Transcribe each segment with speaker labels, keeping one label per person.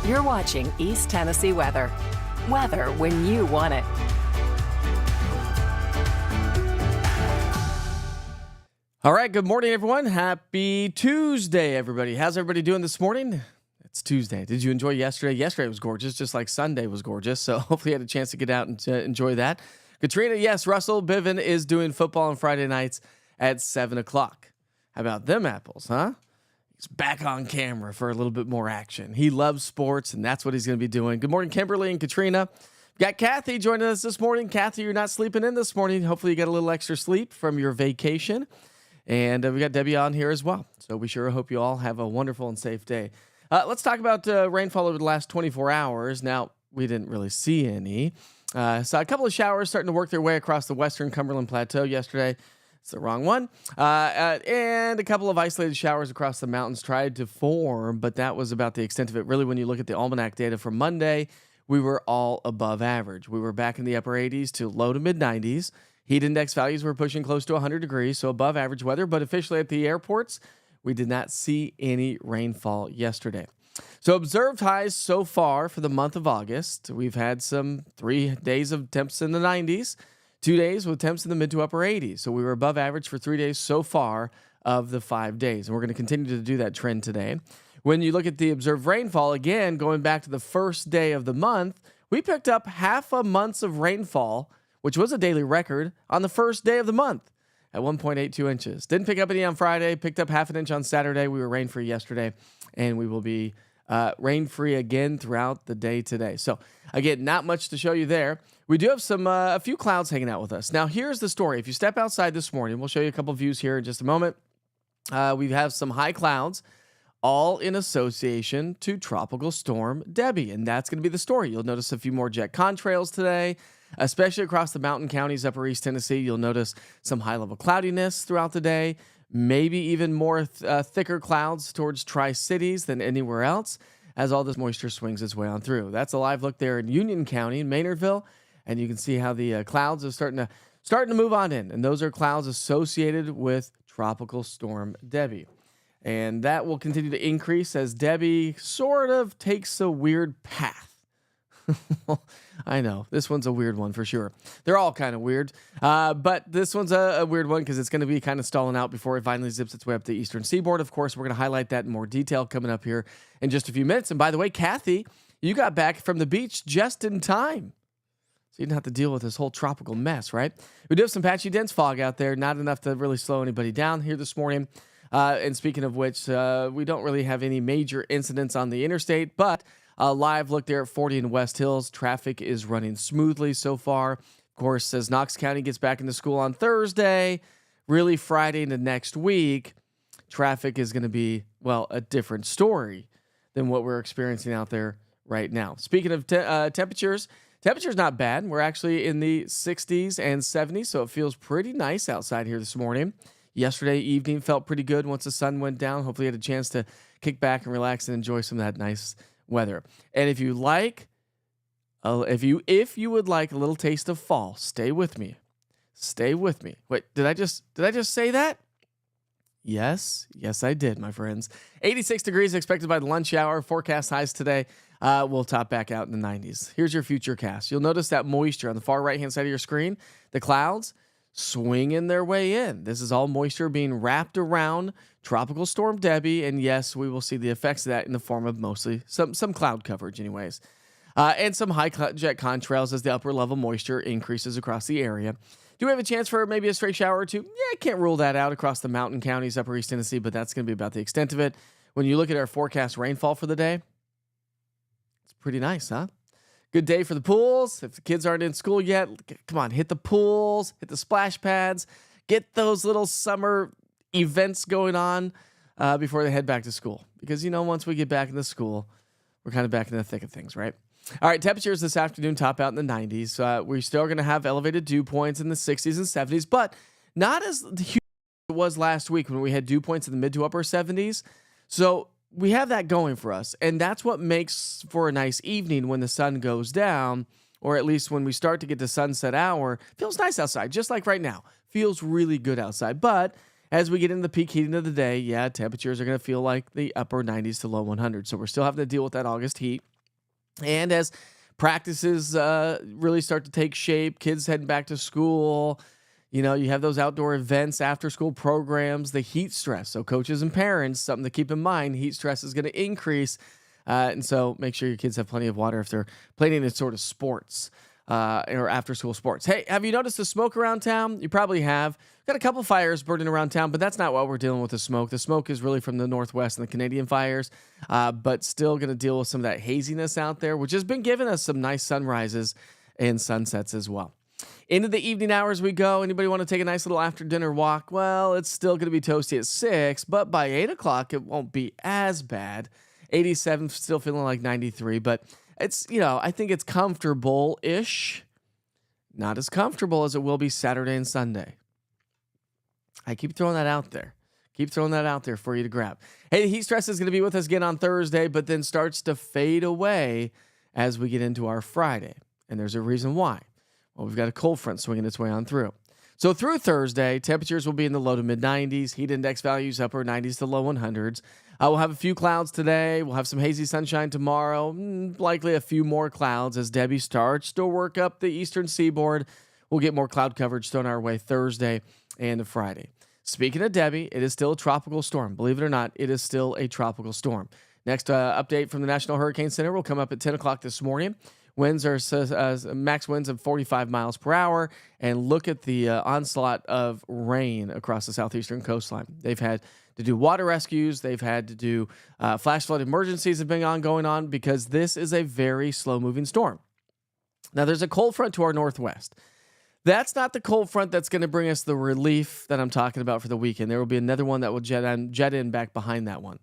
Speaker 1: You're watching East Tennessee weather. Weather when you want it.
Speaker 2: All right, good morning, everyone. Happy Tuesday, everybody. How's everybody doing this morning? It's Tuesday. Did you enjoy yesterday? Yesterday was gorgeous, just like Sunday was gorgeous. So hopefully you had a chance to get out and enjoy that. Katrina, yes, Russell Bivin is doing football on Friday nights at 7 o'clock. How about them apples, huh? He's back on camera for a little bit more action. He loves sports, and that's what he's going to be doing. Good morning, Kimberly and Katrina. We got Kathy joining us this morning. Kathy, you're not sleeping in this morning. Hopefully you got a little extra sleep from your vacation. And we got Debbie on here as well. So we sure hope you all have a wonderful and safe day. Let's talk about rainfall over the last 24 hours. Now, we didn't really see any. Saw a couple of showers starting to work their way across the western Cumberland Plateau yesterday. It's the wrong one. And a couple of isolated showers across the mountains tried to form, but that was about the extent of it. Really, when you look at the almanac data from Monday, we were all above average. We were back in the upper 80s to low to mid 90s. Heat index values were pushing close to 100 degrees, so above average weather. But officially at the airports, we did not see any rainfall yesterday. So observed highs so far for the month of August. We've had some 3 days of temps in the 90s, 2 days with temps in the mid to upper 80s. So we were above average for 3 days so far of the 5 days. And we're going to continue to do that trend today. When you look at the observed rainfall, again, going back to the first day of the month, we picked up half a month's of rainfall, which was a daily record, on the first day of the month at 1.82 inches. Didn't pick up any on Friday, picked up half an inch on Saturday. We were rain-free yesterday, and we will be rain-free again throughout the day today. So, again, not much to show you there. We do have a few clouds hanging out with us. Now, here's the story. If you step outside this morning, we'll show you a couple views here in just a moment. We have some high clouds, all in association to Tropical Storm Debbie, and that's going to be the story. You'll notice a few more jet contrails today, especially across the mountain counties, upper East Tennessee. You'll notice some high-level cloudiness throughout the day, maybe even more thicker clouds towards Tri-Cities than anywhere else as all this moisture swings its way on through. That's a live look there in Union County in Maynardville, and you can see how the clouds are starting to move on in, and those are clouds associated with Tropical Storm Debbie. And that will continue to increase as Debbie sort of takes a weird path. I know, this one's a weird one for sure. They're all kind of weird, but this one's a weird one because it's going to be kind of stalling out before it finally zips its way up the eastern seaboard. Of course, we're going to highlight that in more detail coming up here in just a few minutes. And by the way, Kathy, you got back from the beach just in time, so you didn't have to deal with this whole tropical mess, right? We do have some patchy dense fog out there, not enough to really slow anybody down here this morning. And speaking of which, we don't really have any major incidents on the interstate, but a live look there at 40 in West Hills. Traffic is running smoothly so far. Of course, as Knox County gets back into school on Thursday, really Friday into next week, traffic is going to be, well, a different story than what we're experiencing out there right now. Speaking of temperatures not bad. We're actually in the 60s and 70s, so it feels pretty nice outside here this morning. Yesterday evening felt pretty good once the sun went down. Hopefully you had a chance to kick back and relax and enjoy some of that nice weather. And if you like, if you would like a little taste of fall, stay with me. Stay with me. Wait, did I just say that? Yes, I did, my friends. 86 degrees expected by the lunch hour. Forecast highs today will top back out in the 90s. Here's your future cast. You'll notice that moisture on the far right-hand side of your screen. The clouds swinging their way in. This is all moisture being wrapped around Tropical Storm Debbie, and yes, we will see the effects of that in the form of mostly some cloud coverage anyways. And some high jet contrails as the upper level moisture increases across the area. Do we have a chance for maybe a stray shower or two? Yeah, I can't rule that out across the mountain counties, upper East Tennessee, but that's going to be about the extent of it. When you look at our forecast rainfall for the day, it's pretty nice, huh? Good day for the pools. If the kids aren't in school yet, come on, hit the pools, hit the splash pads, get those little summer events going on before they head back to school. Because, once we get back into school, we're kind of back in the thick of things, right? All right, temperatures this afternoon top out in the 90s. We're still going to have elevated dew points in the 60s and 70s, but not as huge as it was last week when we had dew points in the mid to upper 70s. So we have that going for us, and that's what makes for a nice evening when the sun goes down, or at least when we start to get to sunset hour. Feels nice outside, just like right now. Feels really good outside, but as we get into the peak heating of the day, temperatures are going to feel like the upper 90s to low 100s, so we're still having to deal with that August heat. And as practices really start to take shape, kids heading back to school, you have those outdoor events, after school programs, the heat stress. So coaches and parents, something to keep in mind, heat stress is going to increase. And so make sure your kids have plenty of water if they're playing any sort of sports or after school sports. Hey, have you noticed the smoke around town? You probably have. Got a couple fires burning around town, but that's not what we're dealing with the smoke. The smoke is really from the Northwest and the Canadian fires, but still going to deal with some of that haziness out there, which has been giving us some nice sunrises and sunsets as well. Into the evening hours we go. Anybody want to take a nice little after dinner walk? Well, it's still going to be toasty at 6, but by 8 o'clock, it won't be as bad. 87, still feeling like 93, but it's, I think it's comfortable-ish. Not as comfortable as it will be Saturday and Sunday. I keep throwing that out there. Keep throwing that out there for you to grab. Hey, the heat stress is going to be with us again on Thursday, but then starts to fade away as we get into our Friday. And there's a reason why. Well, we've got a cold front swinging its way on through. So through Thursday, temperatures will be in the low to mid 90s. Heat index values upper 90s to low 100s. We'll have a few clouds today. We'll have some hazy sunshine tomorrow. Likely a few more clouds as Debbie starts to work up the eastern seaboard. We'll get more cloud coverage thrown our way Thursday and Friday. Speaking of Debbie, it is still a tropical storm. Believe it or not, it is still a tropical storm. Next update from the National Hurricane Center will come up at 10 o'clock this morning. Winds are max winds of 45 miles per hour. And look at the onslaught of rain across the southeastern coastline. They've had to do water rescues. They've had to do flash flood emergencies have been going on because this is a very slow-moving storm. Now, there's a cold front to our northwest. That's not the cold front that's going to bring us the relief that I'm talking about for the weekend. There will be another one that will jet in back behind that one.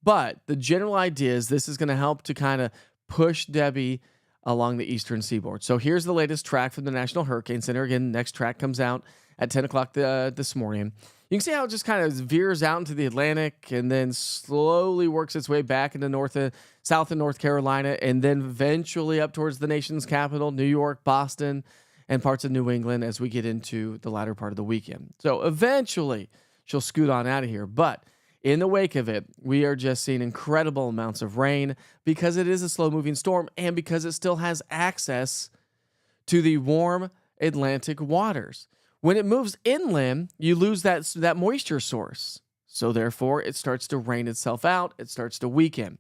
Speaker 2: But the general idea is this is going to help to kind of push Debbie along the eastern seaboard. So here's the latest track from the National Hurricane Center. Again, next track comes out at 10 o'clock this morning. You can see how it just kind of veers out into the Atlantic and then slowly works its way back into south and North Carolina, and then eventually up towards the nation's capital, New York, Boston, and parts of New England as we get into the latter part of the weekend. So eventually she'll scoot on out of here. But in the wake of it, we are just seeing incredible amounts of rain because it is a slow-moving storm and because it still has access to the warm Atlantic waters. When it moves inland, you lose that moisture source. So therefore, it starts to rain itself out. It starts to weaken.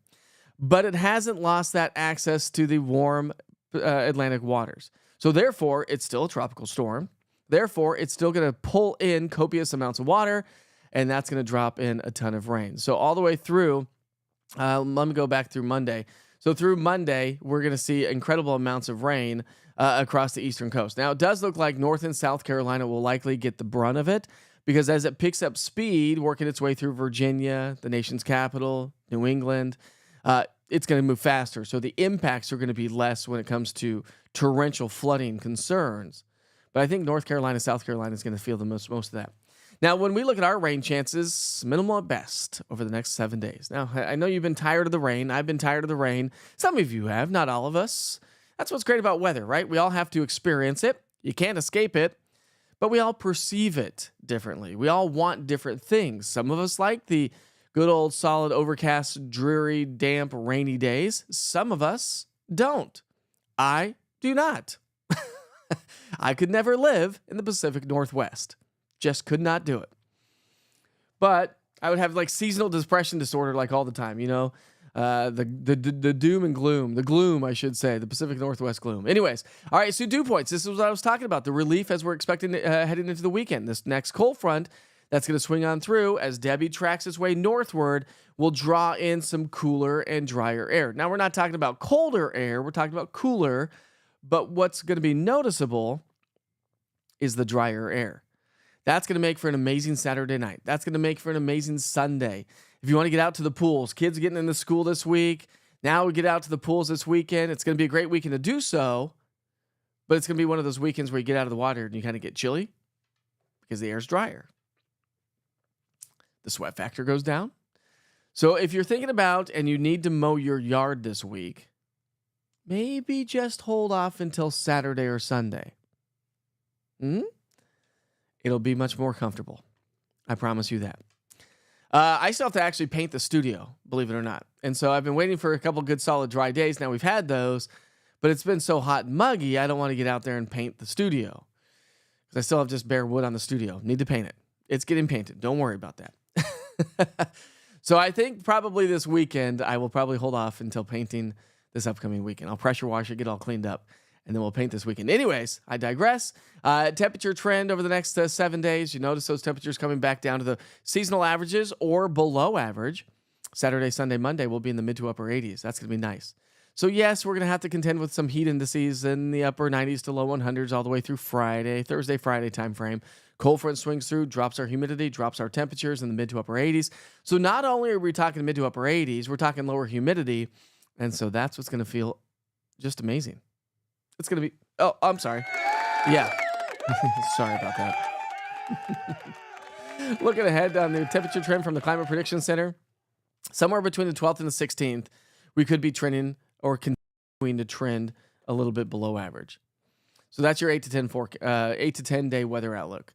Speaker 2: But it hasn't lost that access to the warm Atlantic waters. So therefore, it's still a tropical storm. Therefore, it's still going to pull in copious amounts of water, and that's going to drop in a ton of rain. So all the way through, let me go back through Monday. So through Monday, we're going to see incredible amounts of rain across the eastern coast. Now, it does look like North and South Carolina will likely get the brunt of it because as it picks up speed, working its way through Virginia, the nation's capital, New England, it's going to move faster. So the impacts are going to be less when it comes to torrential flooding concerns. But I think North Carolina, South Carolina is going to feel the most of that. Now, when we look at our rain chances, minimal at best over the next 7 days. Now, I know you've been tired of the rain. I've been tired of the rain. Some of you have, not all of us. That's what's great about weather, right? We all have to experience it. You can't escape it, but we all perceive it differently. We all want different things. Some of us like the good old solid overcast, dreary, damp, rainy days. Some of us don't. I do not. I could never live in the Pacific Northwest. Just could not do it. But I would have like seasonal depression disorder like all the time, the doom and gloom, the gloom, I should say, the Pacific Northwest gloom. Anyways, all right, so dew points. This is what I was talking about, the relief as we're expecting heading into the weekend. This next cold front that's going to swing on through as Debbie tracks its way northward will draw in some cooler and drier air. Now, we're not talking about colder air. We're talking about cooler. But what's going to be noticeable is the drier air. That's going to make for an amazing Saturday night. That's going to make for an amazing Sunday. If you want to get out to the pools, kids getting into school this week, now we get out to the pools this weekend. It's going to be a great weekend to do so, but it's going to be one of those weekends where you get out of the water and you kind of get chilly because the air's drier. The sweat factor goes down. So if you're thinking about and you need to mow your yard this week, maybe just hold off until Saturday or Sunday. It'll be much more comfortable. I promise you that. I still have to actually paint the studio, believe it or not. And so I've been waiting for a couple good solid dry days. Now we've had those, but it's been so hot and muggy, I don't want to get out there and paint the studio because I still have just bare wood on the studio. Need to paint it. It's getting painted. Don't worry about that. So I think probably this weekend, I will probably hold off until painting this upcoming weekend. I'll pressure wash it, get all cleaned up, and then we'll paint this weekend. Anyways, I digress. Temperature trend over the next 7 days. You notice those temperatures coming back down to the seasonal averages or below average. Saturday, Sunday, Monday will be in the mid to upper 80s. That's going to be nice. So yes, we're going to have to contend with some heat indices in the upper 90s to low 100s all the way through Thursday, Friday time frame. Cold front swings through, drops our humidity, drops our temperatures in the mid to upper 80s. So not only are we talking mid to upper 80s, we're talking lower humidity. And so that's what's going to feel just amazing. It's going to be, oh, I'm sorry. Yeah. Sorry about that. Looking ahead on the temperature trend from the Climate Prediction Center, somewhere between the 12th and the 16th, we could be trending or continuing to trend a little bit below average. So that's your 8 to 10 day weather outlook.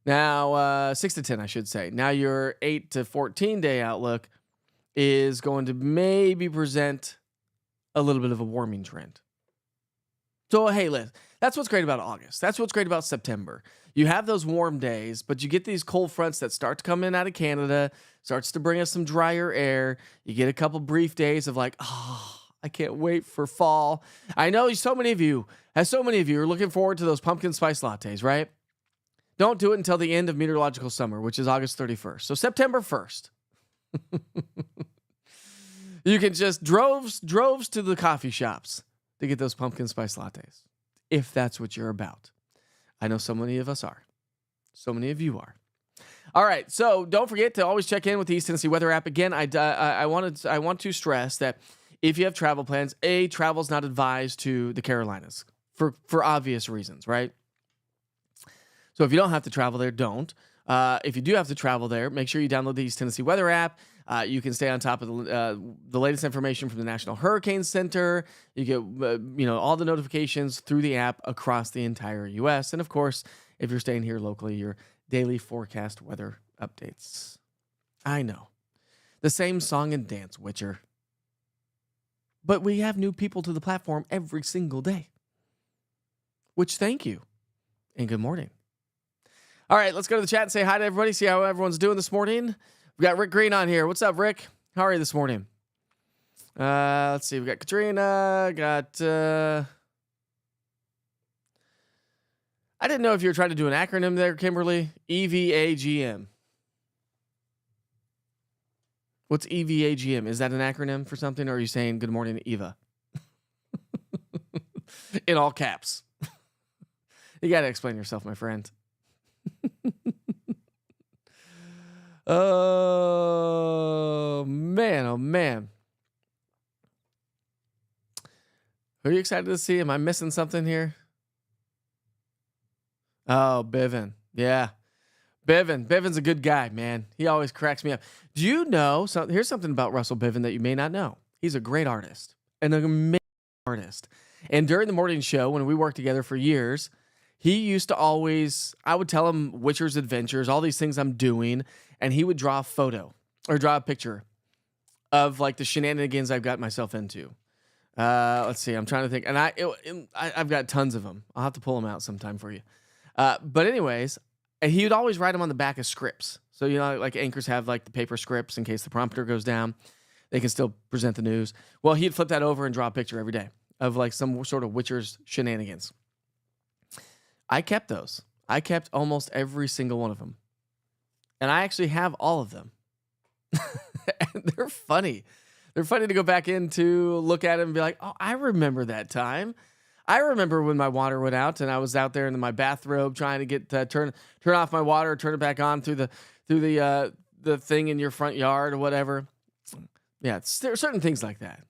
Speaker 2: Now, 6 to 10, I should say. Now your 8 to 14 day outlook is going to maybe present a little bit of a warming trend. So, hey, Liz, that's what's great about August. That's what's great about September. You have those warm days, but you get these cold fronts that start to come in out of Canada, starts to bring us some drier air. You get a couple brief days of like, oh, I can't wait for fall. I know so many of you are looking forward to those pumpkin spice lattes, right? Don't do it until the end of meteorological summer, which is August 31st. So September 1st. You can just droves to the coffee shops to get those pumpkin spice lattes, if that's what you're about. I know so many of us are. So many of you are. All right, so don't forget to always check in with the East Tennessee Weather app. Again, I want to stress that if you have travel plans, travel's not advised to the Carolinas for obvious reasons, right? So if you don't have to travel there, don't. If you do have to travel there, make sure you download the East Tennessee Weather app. You can stay on top of the latest information from the National Hurricane Center. You get all the notifications through the app across the entire U.S. And of course, if you're staying here locally, your daily forecast weather updates. I know. The same song and dance, Witcher. But we have new people to the platform every single day. Which, thank you. And good morning. All right, let's go to the chat and say hi to everybody. See how everyone's doing this morning. We got Rick Green on here. What's up, Rick? How are you this morning? Let's see. We got Katrina. I didn't know if you were trying to do an acronym there, Kimberly. EVAGM. What's EVAGM? Is that an acronym for something, or are you saying good morning, Eva? In all caps. You got to explain yourself, my friend. Oh, man. Oh, man. Are you excited to see? Am I missing something here? Oh, Bivin. Yeah. Bivin's a good guy, man. He always cracks me up. Do you know, here's something about Russell Bivin that you may not know. He's a great artist, an amazing artist. And during the morning show, when we worked together for years, he used to always, I would tell him Witcher's adventures, all these things I'm doing, and he would draw a photo or draw a picture of like the shenanigans I've got myself into. Let's see, I'm trying to think. And I've got tons of them. I'll have to pull them out sometime for you. But anyways, and he would always write them on the back of scripts. So, like anchors have like the paper scripts in case the prompter goes down. They can still present the news. Well, he'd flip that over and draw a picture every day of like some sort of Witcher's shenanigans. I kept those. I kept almost every single one of them. And I actually have all of them. And they're funny. They're funny to go back in to look at them and be like, oh, I remember that time. I remember when my water went out and I was out there in my bathrobe trying to get turn off my water, turn it back on through the thing in your front yard or whatever. Yeah, there are certain things like that.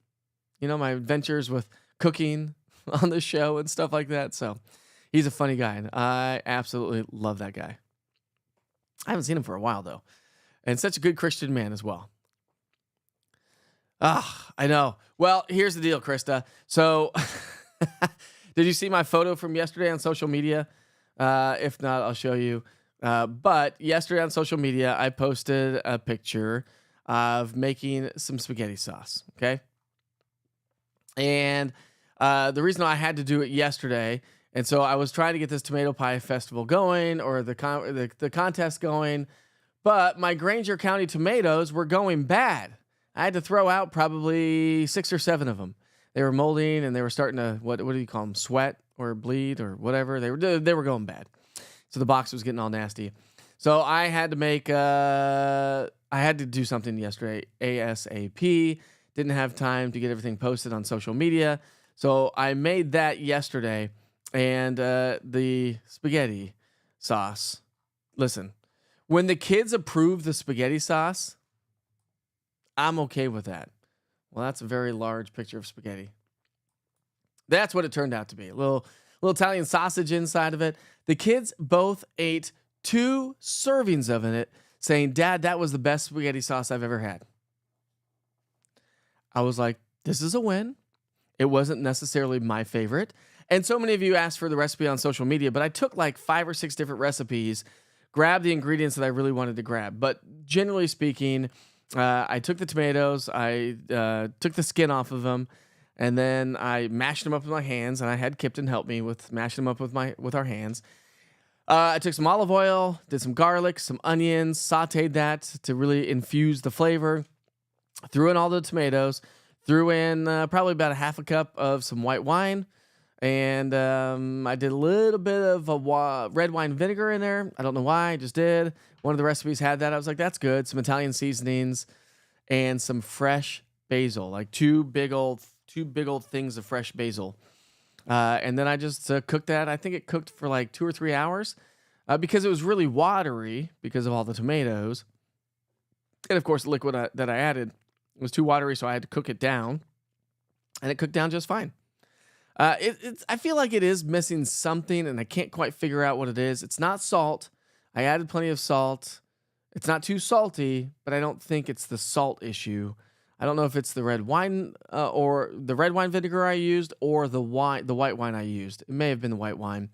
Speaker 2: My adventures with cooking on the show and stuff like that. So he's a funny guy, and I absolutely love that guy. I haven't seen him for a while, though. And such a good Christian man as well. I know. Well, here's the deal, Krista. So, did you see my photo from yesterday on social media? If not, I'll show you. But yesterday on social media, I posted a picture of making some spaghetti sauce. Okay. And the reason I had to do it yesterday, and so I was trying to get this tomato pie festival going, or the contest going, but my Granger County tomatoes were going bad. I had to throw out probably 6 or 7 of them. They were molding and they were starting to, what do you call them, sweat or bleed or whatever. They were going bad. So the box was getting all nasty. So I had to do something yesterday ASAP. Didn't have time to get everything posted on social media. So I made that yesterday, and the spaghetti sauce. Listen, when the kids approve the spaghetti sauce, I'm okay with that. Well, that's a very large picture of spaghetti. That's what it turned out to be. A little Italian sausage inside of it. The kids both ate 2 servings of it, saying, "Dad, that was the best spaghetti sauce I've ever had." I was like, this is a win. It wasn't necessarily my favorite. And so many of you asked for the recipe on social media, but I took like 5 or 6 different recipes, grabbed the ingredients that I really wanted to grab. But generally speaking, I took the tomatoes, I took the skin off of them, and then I mashed them up with my hands, and I had Kipton help me with mashing them up with our hands. I took some olive oil, did some garlic, some onions, sauteed that to really infuse the flavor. Threw in all the tomatoes, threw in probably about a half a cup of some white wine, and I did a little bit of red wine vinegar in there. I don't know why, I just did. One of the recipes had that. I was like, that's good. Some Italian seasonings and some fresh basil, like two big old things of fresh basil. And then I just cooked that. I think it cooked for like 2 or 3 hours because it was really watery because of all the tomatoes. And of course, the liquid that I added was too watery, so I had to cook it down, and it cooked down just fine. I feel like it is missing something, and I can't quite figure out what it is. It's not salt. I added plenty of salt. It's not too salty, but I don't think it's the salt issue. I don't know if it's the red wine or the red wine vinegar I used, or the white wine I used. It may have been the white wine.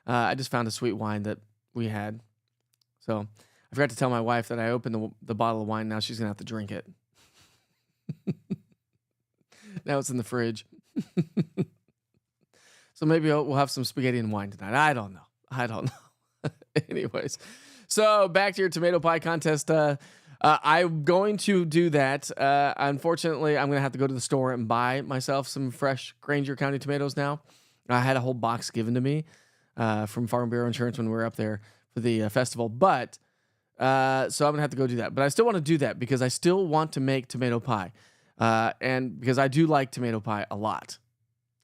Speaker 2: I just found a sweet wine that we had, so I forgot to tell my wife that I opened the bottle of wine. Now she's gonna have to drink it. Now it's in the fridge. So maybe we'll have some spaghetti and wine tonight. I don't know. Anyways, so back to your tomato pie contest. I'm going to do that. Unfortunately, I'm going to have to go to the store and buy myself some fresh Granger County tomatoes now. I had a whole box given to me from Farm Bureau Insurance when we were up there for the festival. But so I'm going to have to go do that. But I still want to do that because I still want to make tomato pie. And because I do like tomato pie a lot.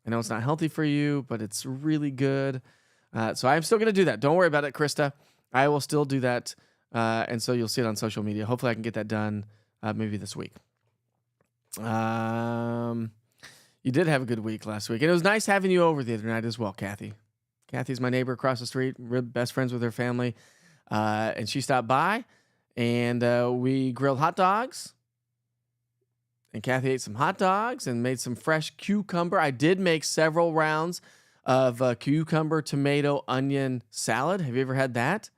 Speaker 2: I know it's not healthy for you, but it's really good. So I'm still going to do that. Don't worry about it, Krista. I will still do that. And so you'll see it on social media. Hopefully I can get that done maybe this week. You did have a good week last week. And it was nice having you over the other night as well, Kathy. Kathy's my neighbor across the street. We're best friends with her family. And she stopped by, and we grilled hot dogs. And Kathy ate some hot dogs and made some fresh cucumber. I did make several rounds of cucumber, tomato, onion salad. Have you ever had that?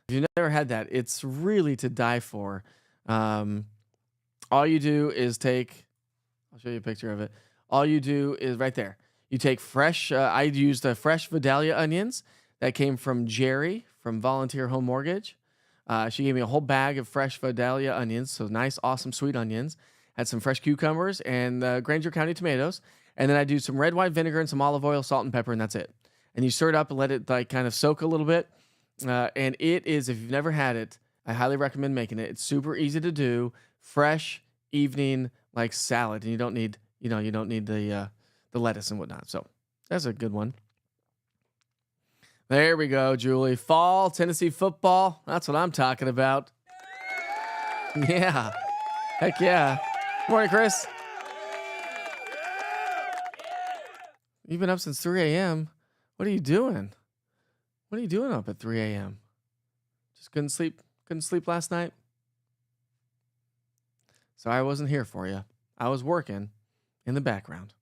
Speaker 2: If you've never had that, it's really to die for. All you do is I'll show you a picture of it. All you do is right there. You take fresh, I used fresh Vidalia onions that came from Jerry from Volunteer Home Mortgage. She gave me a whole bag of fresh Vidalia onions, so nice, awesome, sweet onions. Had some fresh cucumbers and Granger County tomatoes. And then I do some red wine vinegar and some olive oil, salt, and pepper, and that's it. And you stir it up and let it like kind of soak a little bit. And it is, if you've never had it, I highly recommend making it. It's super easy to do, fresh evening like salad, and you don't need the lettuce and whatnot. So that's a good one. There we go, Julie. Fall Tennessee football. That's what I'm talking about. Yeah. Heck yeah. Morning, Chris. You've been up since 3 a.m. What are you doing? What are you doing up at 3 a.m.? Just couldn't sleep last night? So I wasn't here for you. I was working in the background.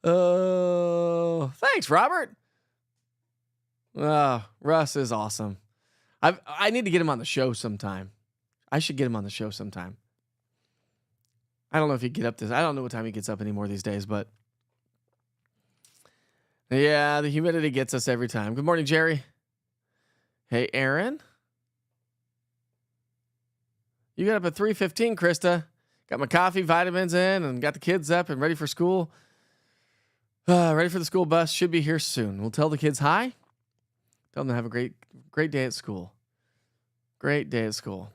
Speaker 2: Oh, thanks, Robert. Russ is awesome. I need to get him on the show sometime. I should get him on the show sometime. I don't know if he'd get up this. I don't know what time he gets up anymore these days, but yeah, the humidity gets us every time. Good morning, Jerry. Hey, Aaron. You got up at 3:15, Krista. Got my coffee, vitamins in, and got the kids up and ready for school. Ready for the school bus. Should be here soon. We'll tell the kids hi. Tell them to have a great day at school. Great day at school.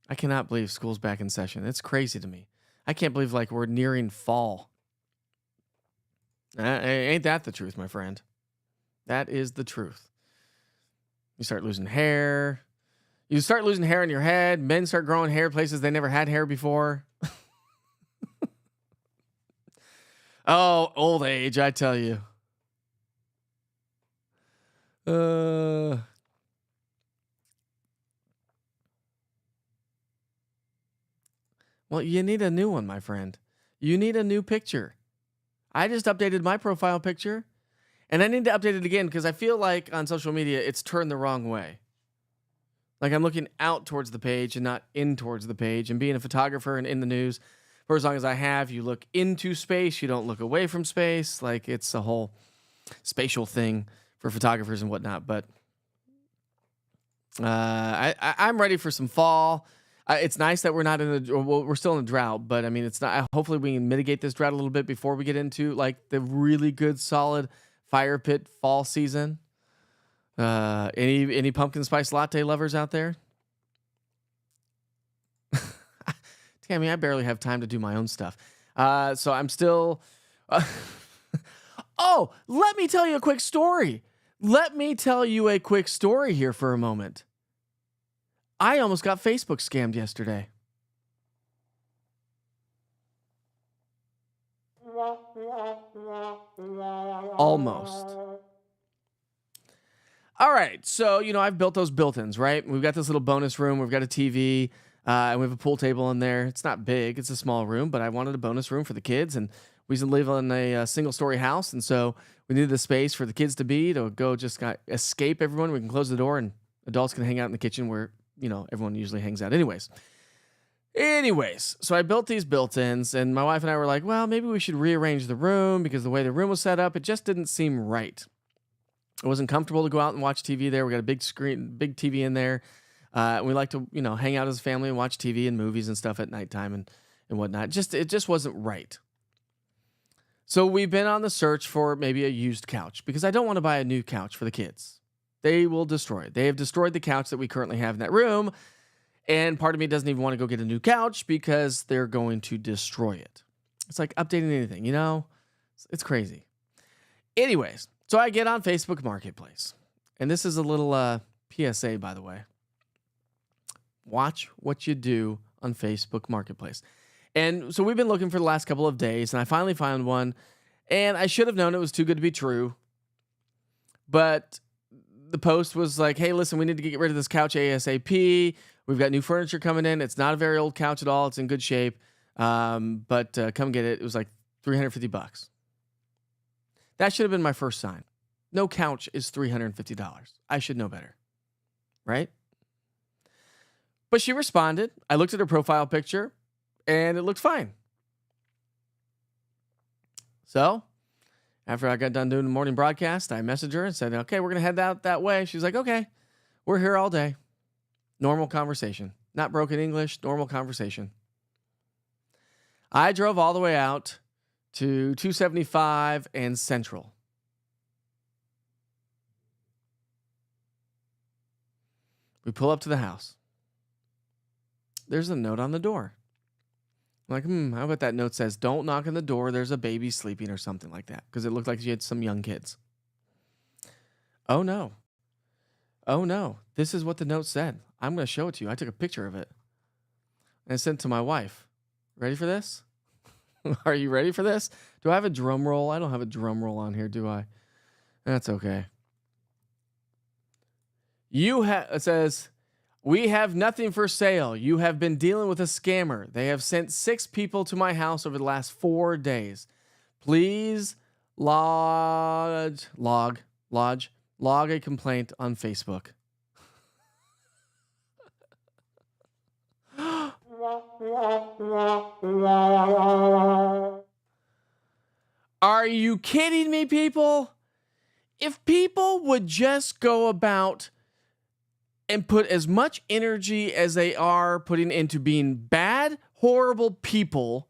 Speaker 2: I cannot believe school's back in session. It's crazy to me. I can't believe we're nearing fall. Ain't that the truth, my friend? That is the truth. You start losing hair. You start losing hair in your head. Men start growing hair places they never had hair before. Oh, old age, I tell you. Well, you need a new one, my friend. You need a new picture. I just updated my profile picture, and I need to update it again because I feel like on social media it's turned the wrong way. Like I'm looking out towards the page and not in towards the page. And being a photographer and in the news for as long as I have, you look into space, you don't look away from space. Like it's a whole spatial thing for photographers and whatnot. But I'm ready for some fall. It's nice that we're not we're still in a drought, but I mean, it's not. Hopefully, we can mitigate this drought a little bit before we get into like the really good, solid fire pit fall season. Any pumpkin spice latte lovers out there? Tammy, I barely have time to do my own stuff. So I'm still. Oh, let me tell you a quick story. Let me tell you a quick story here for a moment. I almost got Facebook scammed yesterday. Almost. All right. So, I've built those built-ins, right? We've got this little bonus room. We've got a TV, and we have a pool table in there. It's not big. It's a small room, but I wanted a bonus room for the kids, and we used to live in a single-story house, and so we needed a space for the kids to go just escape everyone. We can close the door, and adults can hang out in the kitchen where everyone usually hangs out anyways, so I built these built-ins, and my wife and I were like, well, maybe we should rearrange the room because the way the room was set up, it just didn't seem right. It wasn't comfortable to go out and watch TV there. We got a big TV in there. We like to, hang out as a family and watch TV and movies and stuff at nighttime and whatnot. It just wasn't right. So we've been on the search for maybe a used couch because I don't want to buy a new couch for the kids. They will destroy it. They have destroyed the couch that we currently have in that room. And part of me doesn't even want to go get a new couch because they're going to destroy it. It's like updating anything, It's crazy. Anyways, so I get on Facebook Marketplace. And this is a little PSA, by the way. Watch what you do on Facebook Marketplace. And so we've been looking for the last couple of days, and I finally found one. And I should have known it was too good to be true. But the post was like, hey, listen, we need to get rid of this couch ASAP. We've got new furniture coming in. It's not a very old couch at all. It's in good shape. But come get it. It was like $350. That should have been my first sign. No couch is $350. I should know better. Right? But she responded. I looked at her profile picture, and it looked fine. So after I got done doing the morning broadcast, I messaged her and said, okay, we're going to head out that way. She's like, okay, we're here all day. Normal conversation. Not broken English, normal conversation. I drove all the way out to 275 and Central. We pull up to the house. There's a note on the door. I'm like, how about that note says, don't knock on the door. There's a baby sleeping or something like that. Because it looked like she had some young kids. Oh, no. This is what the note said. I'm going to show it to you. I took a picture of it. And I sent it to my wife. Ready for this? Are you ready for this? Do I have a drum roll? I don't have a drum roll on here, do I? That's okay. It says, we have nothing for sale. You have been dealing with a scammer. They have sent 6 people to my house over the last 4 days. Please lodge Log a complaint on Facebook. Are you kidding me, people? If people would just go about and put as much energy as they are putting into being bad, horrible people,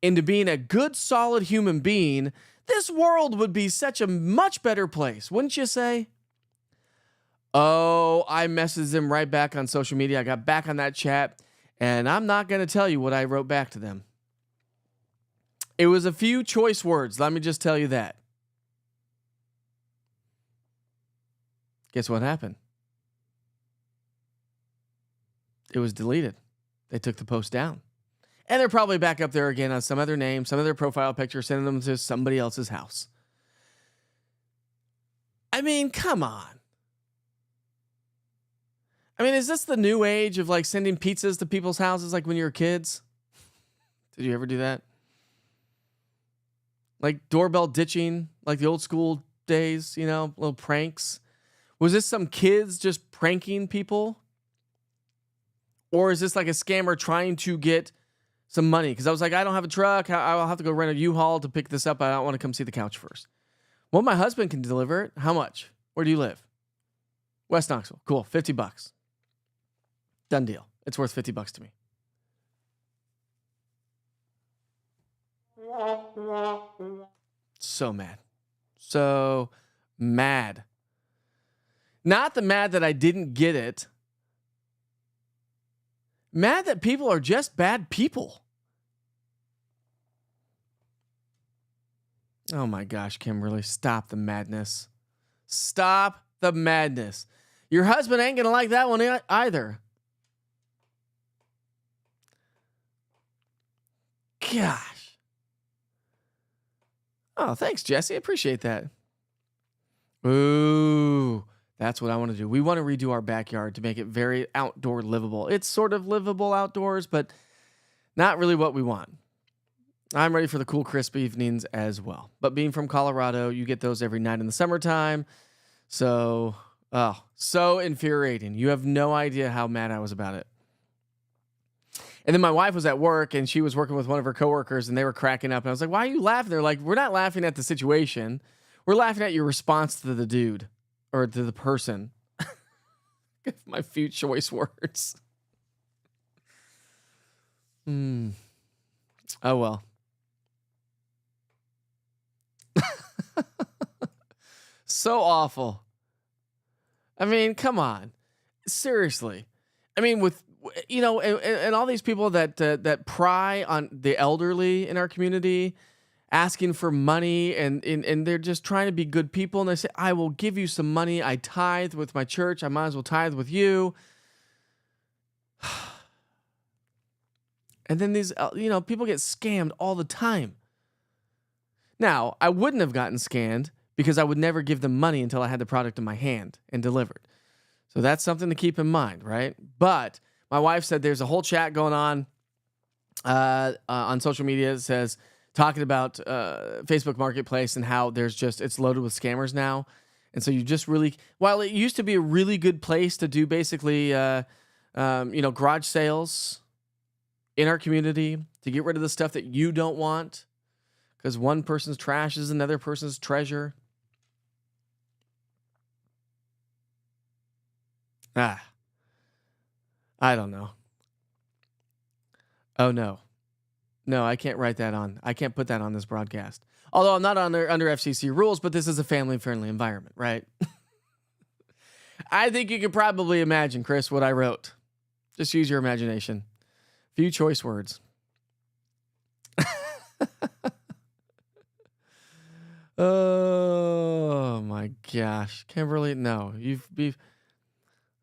Speaker 2: into being a good, solid human being, this world would be such a much better place, wouldn't you say? Oh, I messaged them right back on social media. I got back on that chat, and I'm not going to tell you what I wrote back to them. It was a few choice words. Let me just tell you that. Guess what happened? It was deleted. They took the post down. And they're probably back up there again on some other name, some other profile picture, sending them to somebody else's house. I mean, come on. I mean, is this the new age of like sending pizzas to people's houses like when you were kids? Did you ever do that? Like doorbell ditching, like the old school days, you know, little pranks. Was this some kids just pranking people? Or is this like a scammer trying to get some money? Because I was like, I don't have a truck. I'll have to go rent a U-Haul to pick this up. I don't want to come see the couch first. Well, my husband can deliver it. How much? Where do you live? West Knoxville. Cool. $50. Done deal. It's worth $50 to me. So mad. So mad. Not the mad that I didn't get it. Mad that people are just bad people. Oh my gosh, Kimberly, stop the madness. Stop the madness. Your husband ain't going to like that one either. Gosh. Oh, thanks, Jesse. I appreciate that. Ooh, that's what I want to do. We want to redo our backyard to make it very outdoor livable. It's sort of livable outdoors, but not really what we want. I'm ready for the cool, crisp evenings as well. But being from Colorado, you get those every night in the summertime. So, so infuriating. You have no idea how mad I was about it. And then my wife was at work, and she was working with one of her coworkers, and they were cracking up. And I was like, why are you laughing? They're like, we're not laughing at the situation. We're laughing at your response to the dude or to the person. My few choice words. Oh, well. So awful. I mean, come on. Seriously. I mean, with, you know, and all these people that pry on the elderly in our community, asking for money, and they're just trying to be good people. And they say, I will give you some money. I tithe with my church. I might as well tithe with you. And then these, you know, people get scammed all the time. Now, I wouldn't have gotten scammed because I would never give them money until I had the product in my hand and delivered. So that's something to keep in mind, right? But my wife said there's a whole chat going on social media that says, talking about Facebook Marketplace and how it's loaded with scammers now. And so you just really, while it used to be a really good place to do basically, garage sales in our community to get rid of the stuff that you don't want, because one person's trash is another person's treasure. I don't know. Oh, no. No, I can't write that on. I can't put that on this broadcast. Although I'm not under FCC rules, but this is a family-friendly environment, right? I think you could probably imagine, Chris, what I wrote. Just use your imagination. Few choice words. Oh, my gosh. Kimberly, no. You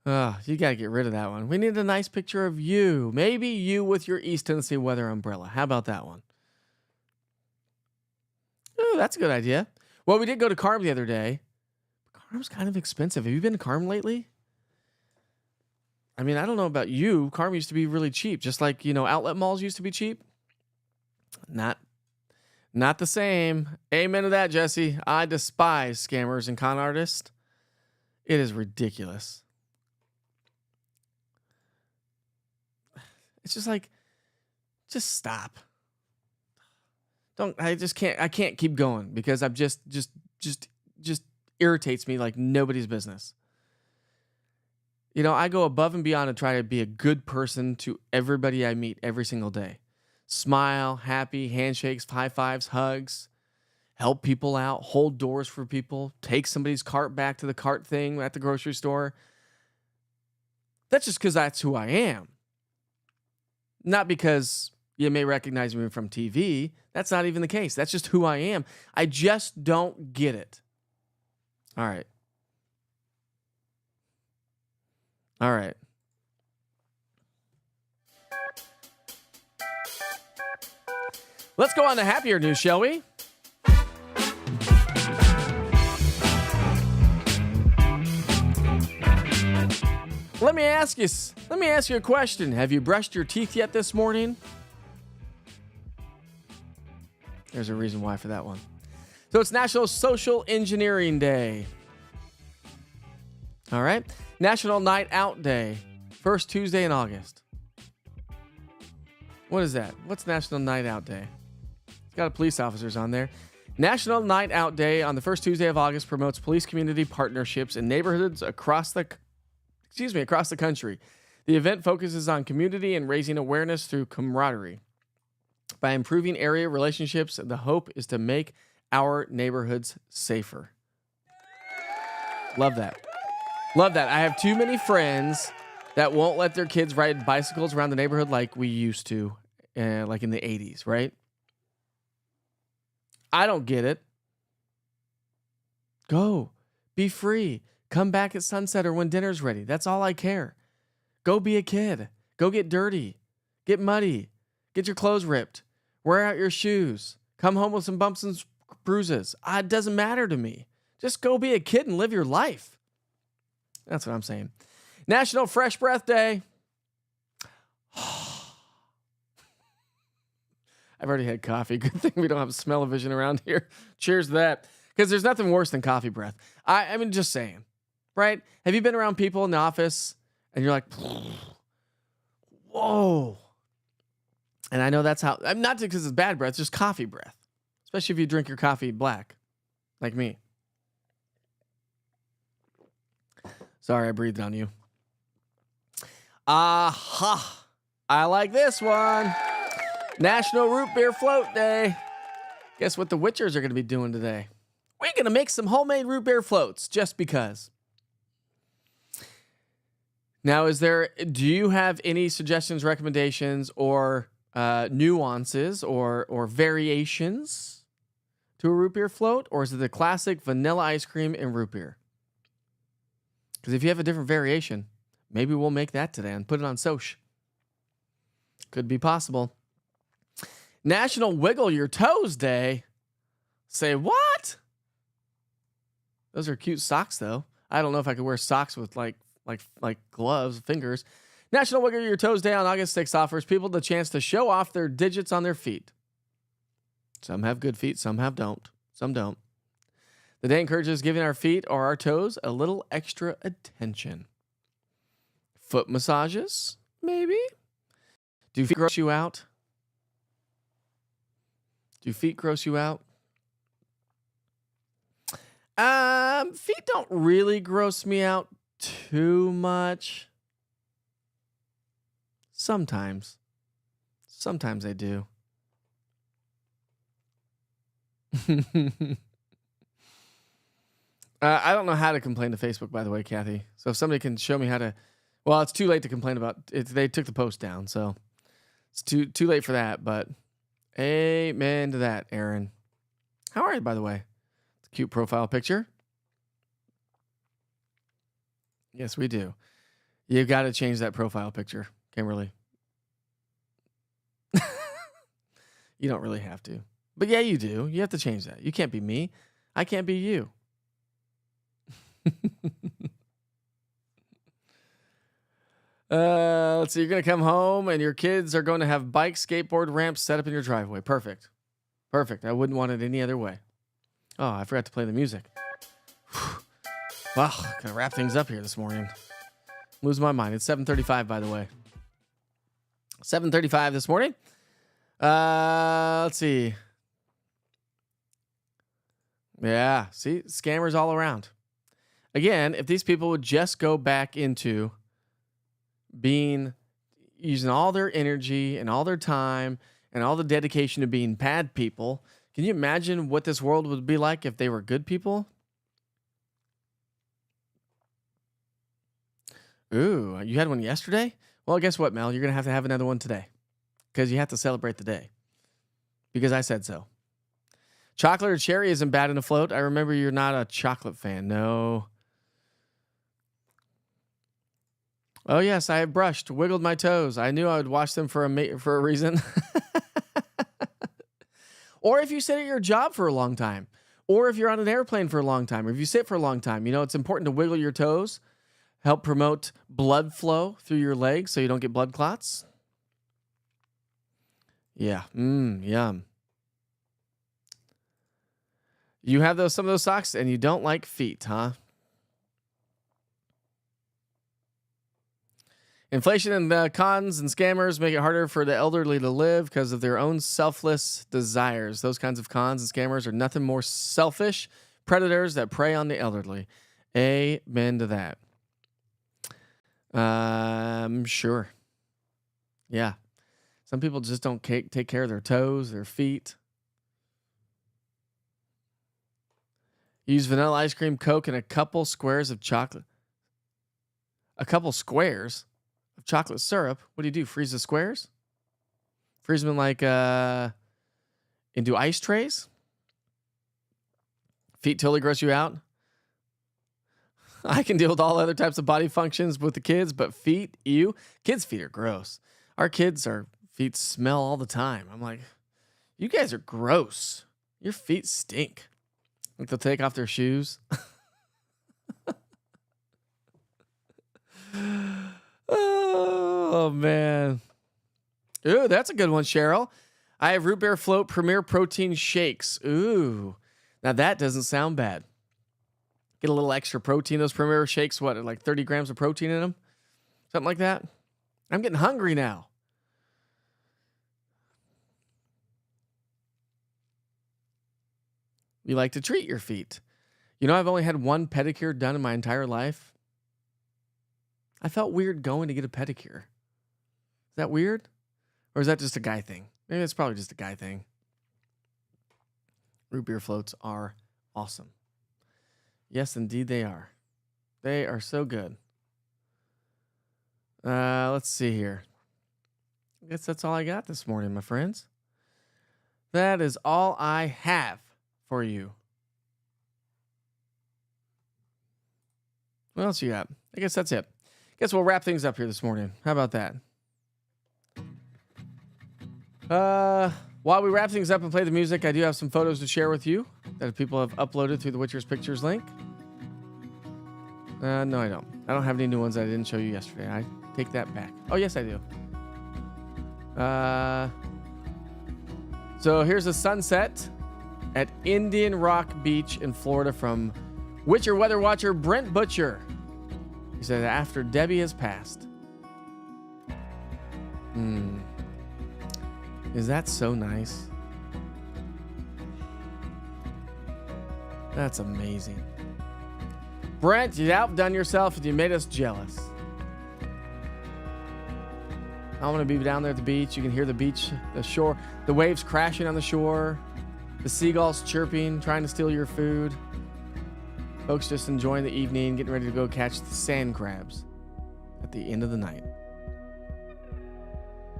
Speaker 2: got to get rid of that one. We need a nice picture of you. Maybe you with your East Tennessee weather umbrella. How about that one? Oh, that's a good idea. Well, we did go to Carm the other day. Carm's kind of expensive. Have you been to Carm lately? I mean, I don't know about you. Carm used to be really cheap. Just like, you know, outlet malls used to be cheap. Not the same. Amen to that, Jesse. I despise scammers and con artists. It is ridiculous. It's just like, just stop. I can't keep going because I'm just irritates me like nobody's business. You know, I go above and beyond to try to be a good person to everybody I meet every single day. Smile, happy, handshakes, high fives, hugs, help people out, hold doors for people, take somebody's cart back to the cart thing at the grocery store. That's just because that's who I am. Not because you may recognize me from TV. That's not even the case. That's just who I am. I just don't get it. All right. Let's go on to happier news, shall we? Let me ask you a question. Have you brushed your teeth yet this morning? There's a reason why for that one. So it's National Social Engineering Day. All right. National Night Out Day. First Tuesday in August. What is that? What's National Night Out Day? It's got police officers on there. National Night Out Day on the first Tuesday of August promotes police community partnerships in neighborhoods across the country. The event focuses on community and raising awareness through camaraderie. By improving area relationships, the hope is to make our neighborhoods safer. Love that. I have too many friends that won't let their kids ride bicycles around the neighborhood like we used to, like in the 80s, right? I don't get it. Go. Be free. Come back at sunset or when dinner's ready. That's all I care. Go be a kid. Go get dirty. Get muddy. Get your clothes ripped. Wear out your shoes. Come home with some bumps and bruises. It doesn't matter to me. Just go be a kid and live your life. That's what I'm saying. National Fresh Breath Day. I've already had coffee. Good thing we don't have smell-o-vision around here. Cheers to that. Because there's nothing worse than coffee breath. I mean, just saying. Right? Have you been around people in the office and you're like, whoa. And I know that's how, I'm not because it's bad breath, it's just coffee breath. Especially if you drink your coffee black, like me. Sorry, I breathed on you. Aha. I like this one. National Root Beer Float Day. Guess what the Witchers are going to be doing today? We're going to make some homemade root beer floats just because. Now, do you have any suggestions, recommendations, or nuances or variations to a root beer float? Or is it the classic vanilla ice cream and root beer? Because if you have a different variation, maybe we'll make that today and put it on Soch. Could be possible. National Wiggle Your Toes Day. Say what? Those are cute socks, though. I don't know if I could wear socks with like gloves, fingers. National Wiggle Your Toes Day on August 6th offers people the chance to show off their digits on their feet. Some have good feet, some don't. The day encourages giving our feet or our toes a little extra attention. Foot massages, maybe? Do feet gross you out? Feet don't really gross me out too much. Sometimes they do. I don't know how to complain to Facebook, by the way, Kathy. So if somebody can show me how to, well, it's too late to complain about it. They took the post down, so it's too late for that. But amen to that, Aaron. How are you, by the way? It's a cute profile picture. Yes, we do. You've got to change that profile picture, Kimberly. You don't really have to. But yeah, you do. You have to change that. You can't be me. I can't be you. Let's see. You're going to come home and your kids are going to have bike, skateboard ramps set up in your driveway. Perfect. I wouldn't want it any other way. Oh, I forgot to play the music. Well, gonna wrap things up here this morning. Losing my mind. It's 7:35, by the way. 7:35 this morning. Let's see. Yeah, see, scammers all around. Again, if these people would just go back into using all their energy and all their time and all the dedication to being bad people, can you imagine what this world would be like if they were good people? Ooh, you had one yesterday? Well, guess what, Mel? You're going to have another one today because you have to celebrate the day because I said so. Chocolate or cherry isn't bad in a float. I remember you're not a chocolate fan. No. Oh, yes, I have brushed, wiggled my toes. I knew I would wash them for a reason. Or if you sit at your job for a long time, or if you're on an airplane for a long time, or if you sit for a long time, it's important to wiggle your toes. Help promote blood flow through your legs so you don't get blood clots. Yeah. Yum. You have some of those socks and you don't like feet, huh? Inflation and the cons and scammers make it harder for the elderly to live because of their own selfless desires. Those kinds of cons and scammers are nothing more selfish predators that prey on the elderly. Amen to that. Sure. Yeah. Some people just don't take care of their toes, their feet. Use vanilla ice cream, Coke, and a couple squares of chocolate. A couple squares of chocolate syrup? What do? Freeze the squares? Freeze them into ice trays? Feet totally gross you out? I can deal with all other types of body functions with the kids, but feet, ew. Kids' feet are gross. Our feet smell all the time. I'm like, you guys are gross. Your feet stink. Like they'll take off their shoes. Oh, man. Ooh, that's a good one, Cheryl. I have root beer float premier protein shakes. Ooh, now that doesn't sound bad. Get a little extra protein. Those premier shakes, what, like 30 grams of protein in them? Something like that. I'm getting hungry now. You like to treat your feet. I've only had one pedicure done in my entire life. I felt weird going to get a pedicure. Is that weird? Or is that just a guy thing? Maybe it's probably just a guy thing. Root beer floats are awesome. Yes, indeed they are. They are so good. Let's see here. I guess that's all I got this morning, my friends. That is all I have for you. What else you got? I guess that's it. Guess we'll wrap things up here this morning. How about that? While we wrap things up and play the music, I do have some photos to share with you that people have uploaded through the Witcher's Pictures link. No, I don't. I don't have any new ones that I didn't show you yesterday. I take that back. Oh, yes, I do. So here's a sunset at Indian Rock Beach in Florida from Witcher weather watcher Brent Butcher. He said, after Debbie has passed. Is that so nice? That's amazing. Brent, you outdone yourself and you made us jealous. I want to be down there at the beach. You can hear the beach, the shore, the waves crashing on the shore, the seagulls chirping, trying to steal your food. Folks just enjoying the evening, getting ready to go catch the sand crabs at the end of the night.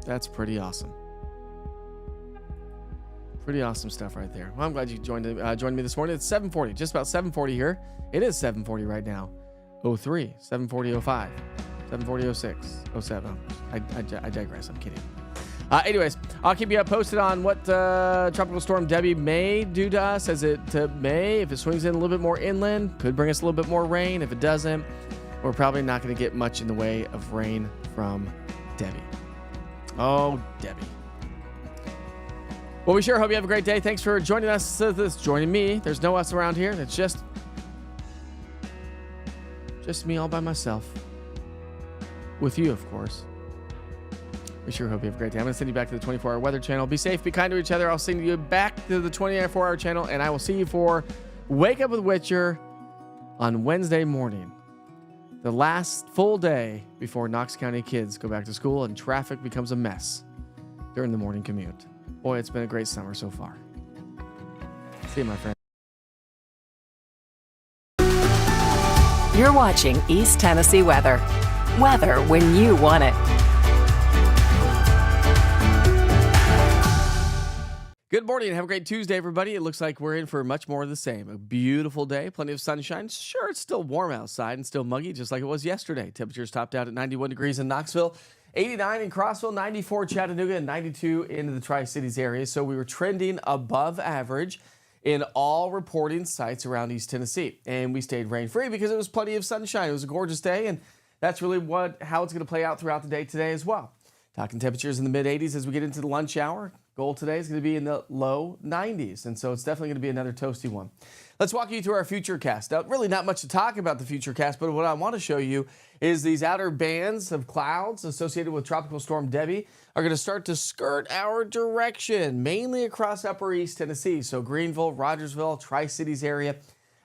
Speaker 2: That's pretty awesome. Pretty awesome stuff right there. Well, I'm glad you joined me this morning. It's 7:40, just about 7:40 here. It is 7:40 right now. 03, 7:40, 05, 7:40, 06, 07. I digress. I'm kidding. Anyways, I'll keep you posted on what Tropical Storm Debbie may do to us. As it may, if it swings in a little bit more inland, could bring us a little bit more rain. If it doesn't, we're probably not going to get much in the way of rain from Debbie. Oh, Debbie. Well, we sure hope you have a great day. Thanks for joining us. Joining me. There's no us around here. It's just Just me all by myself. With you, of course. We sure hope you have a great day. I'm going to send you back to the 24-hour weather channel. Be safe, be kind to each other. I'll send you back to the 24-hour channel, and I will see you for Wake Up with Witcher on Wednesday morning. The last full day before Knox County kids go back to school and traffic becomes a mess during the morning commute. Boy, it's been a great summer so far. See you, my friend.
Speaker 1: You're watching East Tennessee weather. Weather when you want it.
Speaker 2: Good morning. Have a great Tuesday, everybody. It looks like we're in for much more of the same. A beautiful day, plenty of sunshine. Sure, it's still warm outside and still muggy, just like it was yesterday. Temperatures topped out at 91 degrees in Knoxville, 89 in Crossville, 94 Chattanooga, and 92 into the Tri-Cities area. So we were trending above average in all reporting sites around East Tennessee. And we stayed rain-free because it was plenty of sunshine. It was a gorgeous day, and that's really how it's going to play out throughout the day today as well. Talking temperatures in the mid-80s as we get into the lunch hour. Goal today is going to be in the low 90s, and so it's definitely going to be another toasty one. Let's walk you through our futurecast. Now, really not much to talk about the futurecast, but what I want to show you is these outer bands of clouds associated with Tropical Storm Debbie are going to start to skirt our direction, mainly across upper East Tennessee. So Greenville, Rogersville, Tri-Cities area,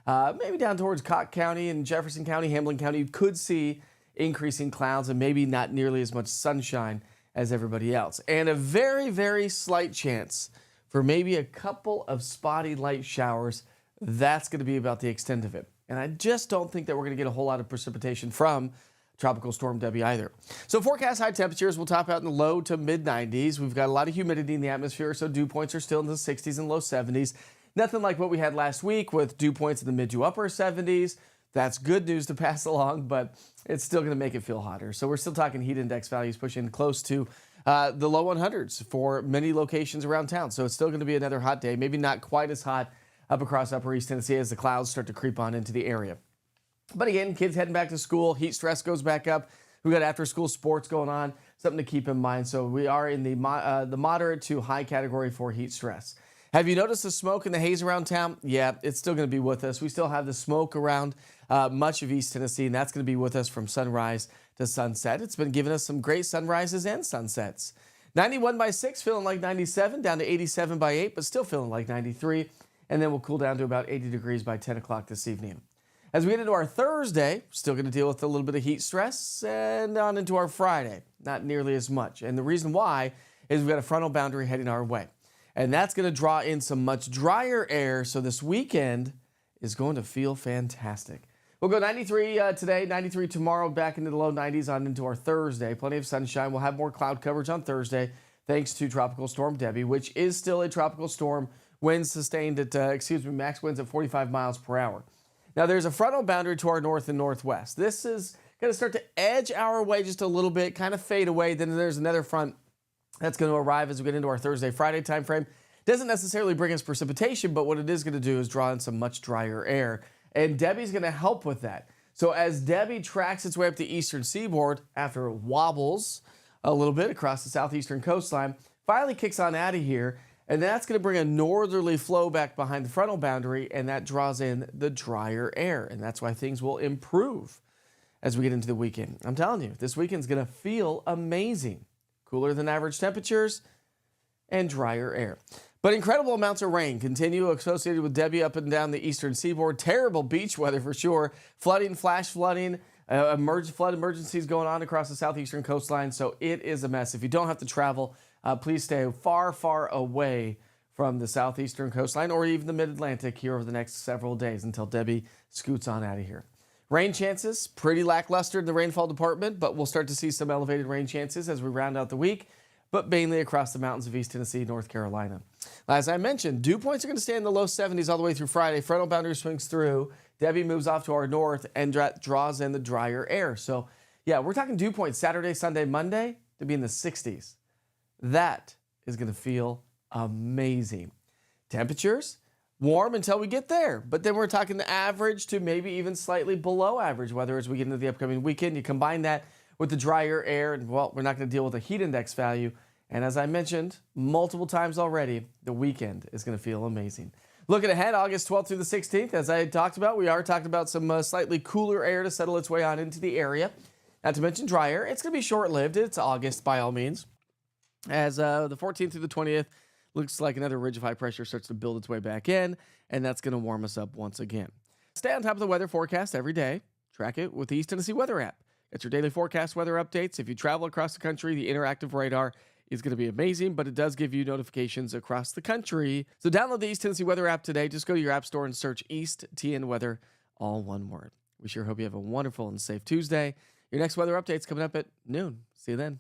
Speaker 2: maybe down towards Cocke County and Jefferson County, Hamlin County. You could see increasing clouds and maybe not nearly as much sunshine as everybody else. And a very, very slight chance for maybe a couple of spotty light showers. That's going to be about the extent of it. And I just don't think that we're going to get a whole lot of precipitation from Tropical Storm Debbie either. So forecast high temperatures will top out in the low to mid 90s. We've got a lot of humidity in the atmosphere, so dew points are still in the 60s and low 70s. Nothing like what we had last week with dew points in the mid to upper 70s. That's good news to pass along, but it's still going to make it feel hotter. So we're still talking heat index values pushing close to the low 100s for many locations around town. So it's still going to be another hot day, maybe not quite as hot up across upper East Tennessee as the clouds start to creep on into the area. But again, kids heading back to school, heat stress goes back up. We've got after school sports going on, something to keep in mind. So we are in the moderate to high category for heat stress. Have you noticed the smoke and the haze around town? Yeah, it's still going to be with us. We still have the smoke around much of East Tennessee, and that's going to be with us from sunrise to sunset. It's been giving us some great sunrises and sunsets. 91 by 6, feeling like 97, down to 87 by 8, but still feeling like 93. And then we'll cool down to about 80 degrees by 10 o'clock this evening. As we get into our Thursday, still going to deal with a little bit of heat stress, and on into our Friday, not nearly as much. And the reason why is we've got a frontal boundary heading our way. And that's going to draw in some much drier air, so this weekend is going to feel fantastic. We'll go 93 today, 93 tomorrow, back into the low 90s on into our Thursday. Plenty of sunshine. We'll have more cloud coverage on Thursday, thanks to Tropical Storm Debbie, which is still a tropical storm. Winds sustained at, max winds at 45 miles per hour. Now, there's a frontal boundary to our north and northwest. This is going to start to edge our way just a little bit, kind of fade away. Then there's another front that's going to arrive as we get into our Thursday, Friday time frame. Doesn't necessarily bring us precipitation, but what it is going to do is draw in some much drier air. And Debbie's going to help with that. So as Debbie tracks its way up the eastern seaboard after it wobbles a little bit across the southeastern coastline, finally kicks on out of here. And that's going to bring a northerly flow back behind the frontal boundary, and that draws in the drier air. And that's why things will improve as we get into the weekend. I'm telling you, this weekend's going to feel amazing. Cooler than average temperatures and drier air. But incredible amounts of rain continue associated with Debbie up and down the eastern seaboard. Terrible beach weather for sure. Flooding, flash flooding, flood emergencies going on across the southeastern coastline. So it is a mess. If you don't have to travel, please stay far, far away from the southeastern coastline or even the mid-Atlantic here over the next several days until Debbie scoots on out of here. Rain chances, pretty lackluster in the rainfall department, but we'll start to see some elevated rain chances as we round out the week, but mainly across the mountains of East Tennessee, North Carolina. As I mentioned, dew points are going to stay in the low 70s all the way through Friday. Frontal boundary swings through. Debbie moves off to our north and draws in the drier air. So, yeah, we're talking dew points Saturday, Sunday, Monday to be in the 60s. That is going to feel amazing. Temperatures, warm until we get there. But then we're talking the average to maybe even slightly below average weather as we get into the upcoming weekend. You combine that with the drier air, and, well, we're not going to deal with a heat index value. And as I mentioned multiple times already, the weekend is going to feel amazing. Looking ahead, August 12th through the 16th, as I talked about, we are talking about some slightly cooler air to settle its way on into the area. Not to mention dry air. It's going to be short-lived. It's August by all means. As the 14th through the 20th, looks like another ridge of high pressure starts to build its way back in, and that's going to warm us up once again. Stay on top of the weather forecast every day. Track it with the East Tennessee Weather app. It's your daily forecast weather updates. If you travel across the country, the interactive radar is going to be amazing, but it does give you notifications across the country. So download the East Tennessee Weather app today. Just go to your app store and search East TN Weather, all one word. We sure hope you have a wonderful and safe Tuesday. Your next weather update's coming up at noon. See you then.